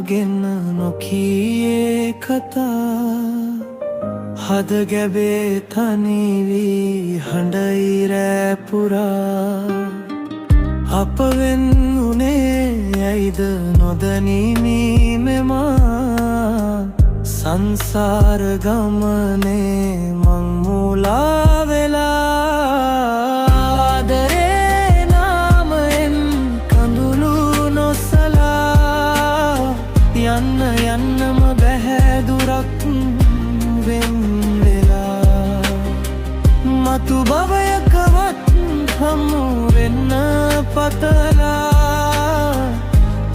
ගෙන නොකියේ කතා හද ගැබේ තනිවී හඬයි රෑ පුරා අප වෙන් උනේ ඇයිද නොදනිමි මෙමා සංසාර ගමනේ මං මුලා වෙලා ආදරේ නාමයෙන් කඳුළු නොසලා යන්න යන්නම බැහැ දුරක් වෙන් වෙලා මතු භවයකවත් හමු වෙන්න පතලා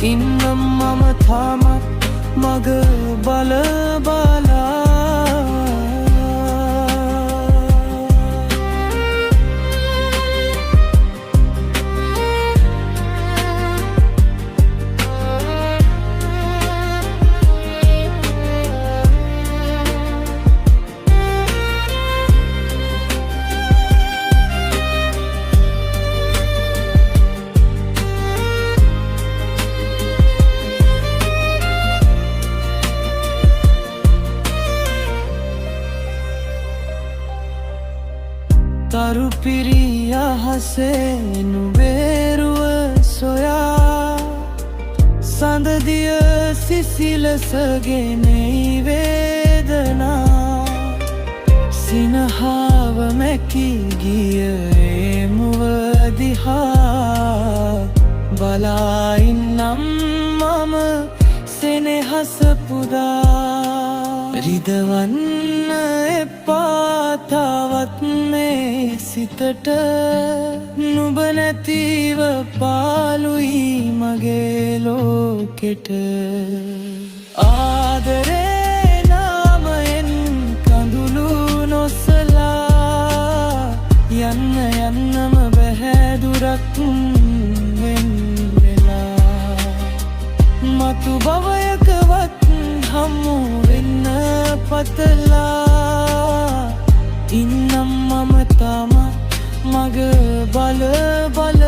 ඉන්නම් මම තාමත් මග බල බලා තරු පිරී අහසේ නුබේරුව සොයා සඳදිය සිසිලසගෙනෙයි වේදනා සිනහාව මැකී ගිය ඒ මුව දිහා බලා ඉන්නම් මම සෙනෙහස පුදා රිදවන්න එපා තවත් මේ සිතට නුඹ නැතිව පාළුයි මගේ ලෝකෙට ආදරේ නාමයෙන් කඳුළු නොසලා යන්න යන්නම බැහැ දුරක් වෙන් වෙලා මතු භවයකවත් හමු වෙන්න පතලා ඉන්නම් මම තාම මග බල බල